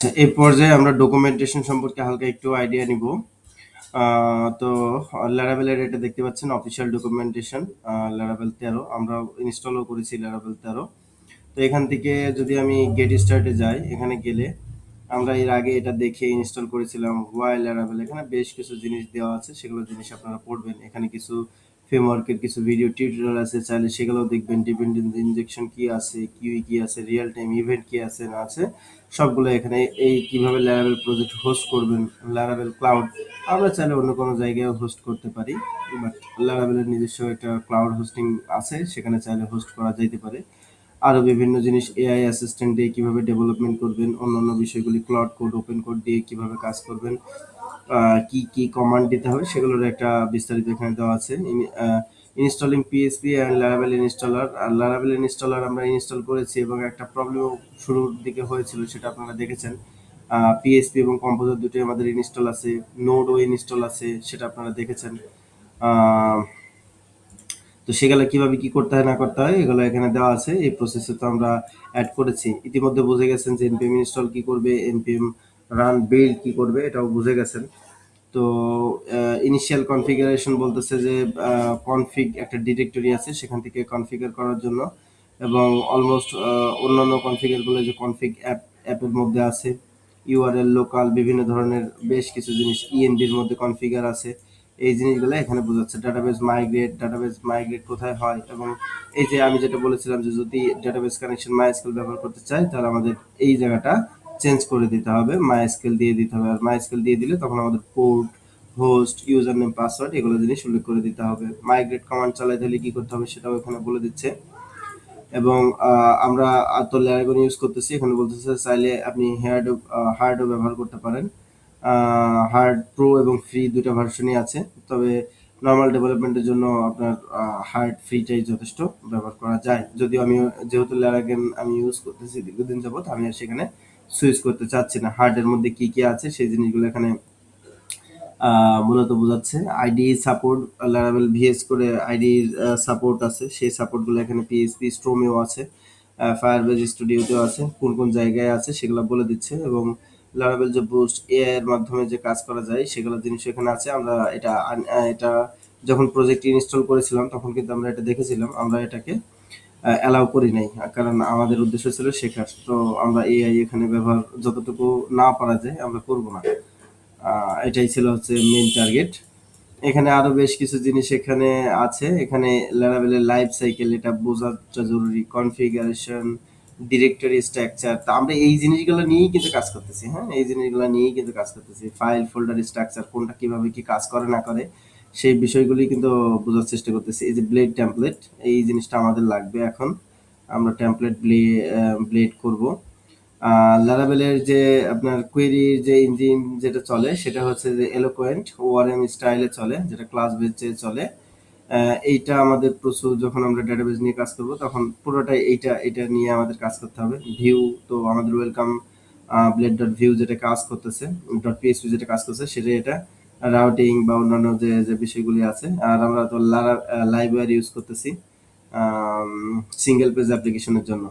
আচ্ছা, এই পর্যায়ে আমরা ডকুমেন্টেশন সম্পর্কে হালকা একটু আইডিয়া নিব। তো Laravel এর এটা দেখতে পাচ্ছেন অফিসিয়াল ডকুমেন্টেশন Laravel 13 আমরা ইনস্টলও করেছি Laravel 13। তো এখান থেকে যদি আমি গেট স্টার্টে যাই, এখানে গেলে আমরা এর আগে এটা দেখে ইনস্টল করেছিলাম ওয়াই Laravel। এখানে বেশ কিছু জিনিস দেওয়া আছে, সেগুলো জিনিস আপনারা পড়বেন। এখানে কিছু ফ্রেমওয়ার্কের কিছু ভিডিও টিউটোরিয়াল আছে, চাইলে সেগুলোও দেখবেন। ডিপেন্ডেন্ট ইনজেকশন কি আছে, কিউই কি আছে, রিয়েল টাইম ইভেন্ট কি আছে না আছে, সবগুলো এখানে। এই কিভাবে Laravel প্রজেক্ট হোস্ট করবেন, Laravel ক্লাউড আমরা চাইলে অন্য কোনো জায়গায় হোস্ট করতে পারি, বাট Laravel এর নিজস্ব একটা ক্লাউড হোস্টিং আছে, সেখানে চাইলে হোস্ট করা যাইতে পারে। আরো বিভিন্ন জিনিস এআই অ্যাসিস্ট্যান্ট দিয়ে কিভাবে ডেভেলপমেন্ট করবেন, অন্যান্য বিষয়গুলি ক্লাউড কোড, ওপেন কোড দিয়ে কিভাবে কাজ করবেন, কি কি কমান্ড দিতে হবে, সেগুলোর একটা বিস্তারিত এখানে দেওয়া আছে। Installing PHP and Laravel installer. আর Laravel ইনস্টলার আমরা ইনস্টল করেছি এবং একটা প্রবলেম শুরুর দিকে হয়েছিল, সেটা আপনারা দেখেছেন। পিএসপি এবং কম্পোজার দুটোই আমাদের ইনস্টল আছে, নোডও ইনস্টল আছে, সেটা আপনারা দেখেছেন। আহ, তো সেগুলো কিভাবে কি করতে হয় না করতে হয় এগুলো এখানে দেওয়া আছে। এই প্রসেসে তো আমরা অ্যাড করেছি, ইতিমধ্যে বুঝে গেছেন যে npm ইনস্টল কি করবে, npm রান বিল্ড কি করবে, এটাও বুঝে গেছেন। তো ইনিশিয়াল কনফিগারেশন বলতেছে যে কনফিগ একটা ডিরেক্টরি আছে, সেখান থেকে কনফিগার করার জন্য। এবং অলমোস্ট অন্যান্য কনফিগারগুলো যে কনফিগ অ্যাপের মধ্যে আছে, ইউআরএল লোকাল বিভিন্ন ধরনের বেশ কিছু জিনিস ইএনডির মধ্যে কনফিগার আছে। এই জিনিসগুলো এখানে বোঝাচ্ছে। ডাটাবেস মাইগ্রেট কোথায় হয়, এবং এই যে আমি যেটা বলেছিলাম যে যদি ডাটাবেস কানেকশন মাইএসকিউএল ব্যবহার করতে চাই, তাহলে আমাদের এই জায়গাটা চেঞ্জ করে দিতে হবে, মাইএসকিউএল দিয়ে দিতে হবে। আর মাইএসকিউএল দিয়ে দিলে তখন আমাদের port, host, user name, password এগুলো জিনিস উল্লেখ করে দিতে হবে। মাইগ্রেট কমান্ড চালাতে হলে কি করতে হবে সেটাও এখানে বলে দিচ্ছে। এবং আমরা তো ল্যারাগন ইউজ করতেছি, এখানে বলতেছে চাইলে আপনি হার্ডও ব্যবহার করতে পারেন। হার্ড প্রো এবং ফ্রি দুটো ভার্সনই আছে, তবে নর্মাল ডেভেলপমেন্টের জন্য আপনার হার্ড ফ্রিটাই যথেষ্ট, ব্যবহার করা যায়। যদিও আমি যেহেতু ল্যারাগন আমি ইউজ করতেছি দীর্ঘদিন যাবত, আমি আর সেখানে সুইচ করতে চাচ্ছি না। হার্ডের মধ্যে কি কি আছে সেই জিনিসগুলো এখানে মূলত বোঝাচ্ছে। আইডি সাপোর্ট, Laravel ভিএস করে আইডি সাপোর্ট আছে, সেই সাপোর্টগুলো এখানে পিএইচপি স্ট্রোমেও আছে, ফায়ারবেজ স্টুডিওতেও আছে, কোন কোন জায়গায় আছে সেগুলো বলে দিচ্ছে। এবং Laravel যে বুস্ট এআই এর মাধ্যমে যে কাজ করা যায় সেগুলো জিনিস এখানে আছে। আমরা এটা যখন প্রজেক্ট ইনস্টল করেছিলাম তখন কিন্তু আমরা এটা দেখেছিলাম, আমরা এটাকে অ্যালাউ করি নাই, কারণ আমাদের উদ্দেশ্য ছিল শেখার। তো আমরা এআই এখানে ব্যবহার যতটুকু না পারা যায় আমরা করব না। এটাই ছিল হচ্ছে মেইন টার্গেট। এখানে আরো বেশ কিছু জিনিস এখানে আছে। এখানে Laravel এর লাইফ সাইকেল এটা বোঝাটা জরুরি। কনফিগারেশন, ডিরেক্টরি স্ট্রাকচার, তা আমরা এই জিনিসগুলো নিয়েই কিন্তু কাজ করতেছি। হ্যাঁ, এই জিনিসগুলো নিয়েই কিন্তু কাজ করতেছি। ফাইল ফোল্ডার স্ট্রাকচার কোনটা কিভাবে কি কাজ করে না করে সেই বিষয়গুলি কিন্তু বোঝার চেষ্টা করতেছি। এই যে ব্লেড টেমপ্লেট, এই জিনিসটা আমাদের লাগবে এখন। আমরা টেমপ্লেট ব্লেড করব। লারাভেলের যে আপনার কোয়েরির যে ইঞ্জিন যেটা চলে সেটা হচ্ছে যে এলোকোয়েন্ট ওআরএম স্টাইলে চলে, যেটা ক্লাস বেসে চলে। এইটা আমাদের প্রচুর, যখন আমরা ডেটাবেস নিয়ে কাজ করব তখন পুরোটাই এইটা নিয়ে আমাদের কাজ করতে হবে। ভিউ তো আমাদের ওয়েলকাম ব্লেড ডট ভিউ যেটা কাজ করতেছে, ডট পিএসপি যেটা কাজ করছে সেটা এটা। রাউটিং বা অন্যান্য যে যে বিষয়গুলি আছে। আর আমরা তো লাইব্রেরি ইউজ করতেছি সিঙ্গেল পেজ অ্যাপ্লিকেশনের জন্য।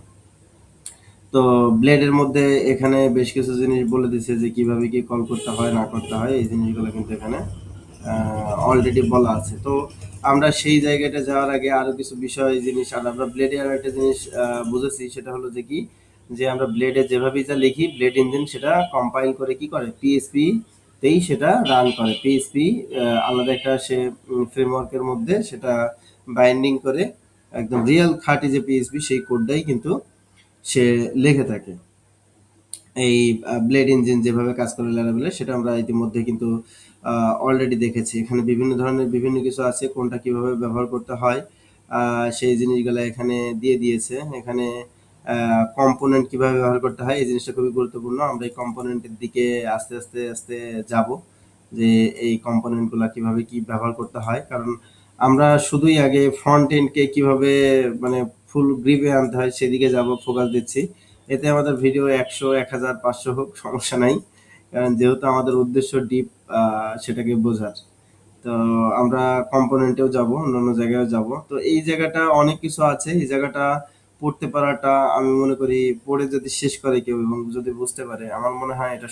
তো ব্লেডের মধ্যে এখানে বেশ কিছু জিনিস বলে দিছে যে কিভাবে কি কল করতে হয় না করতে হয়, এই জিনিসগুলো কিন্তু এখানে অলরেডি বলা আছে। তো আমরা সেই জায়গাটা যাওয়ার আগে আরো কিছু বিষয় জিনিস, আর আমরা ব্লেডে আর একটা জিনিস বুঝেছি, সেটা হলো যে কি, যে আমরা ব্লেডে যেভাবেই যা লিখি ব্লেড ইঞ্জিন সেটা কম্পাইল করে কি করে পিএসপি তেই সেটা রান করে। পিএসপি আলাদা একটা সে ফ্রেমওয়ার্কের মধ্যে সেটা বাইন্ডিং করে একদম রিয়েল খাঁটি যে পিএসপি সেই কোডটাই কিন্তু সে লিখে থাকে। এই ব্লেড ইঞ্জিন যেভাবে কাজ করে Laravel সেটা আমরা ইতিমধ্যে কিন্তু অলরেডি দেখেছি। এখানে বিভিন্ন ধরনের বিভিন্ন কিছু আছে, কোনটা কিভাবে ব্যবহার করতে হয় সেই জিনিসগুলো এখানে দিয়ে দিয়েছে। এখানে কম্পোনেন্ট কিভাবে ব্যবহার করতে হয় এই জিনিসটা খুবই গুরুত্বপূর্ণ। আমরা এই কম্পোনেন্টের দিকে আস্তে আস্তে আস্তে যাব, যে এই কম্পোনেন্টগুলো কিভাবে কি ব্যবহার করতে হয়। কারণ আমরা শুধুই আগে ফ্রন্ট এন্ডকে কিভাবে মানে ফুল গ্রিপে আনতে হয় সেদিকে যাব, ফোকাস দিচ্ছি। এতে আমাদের ভিডিও 100, 1000, 500 হোক সমস্যা নাই, কারণ যেহেতু আমাদের উদ্দেশ্য ডিপ সেটাকে বোঝার। তো আমরা কম্পোনেন্টেও যাব, অন্যান্য জায়গায়ও যাব। তো এই জায়গাটা অনেক কিছু আছে, এই জায়গাটা পড়তে পারাটা আমি মনে করি পড়ে যদি শেষ করে কেউ এবং যদি বুঝতে পারে আমার মনে হয় এটা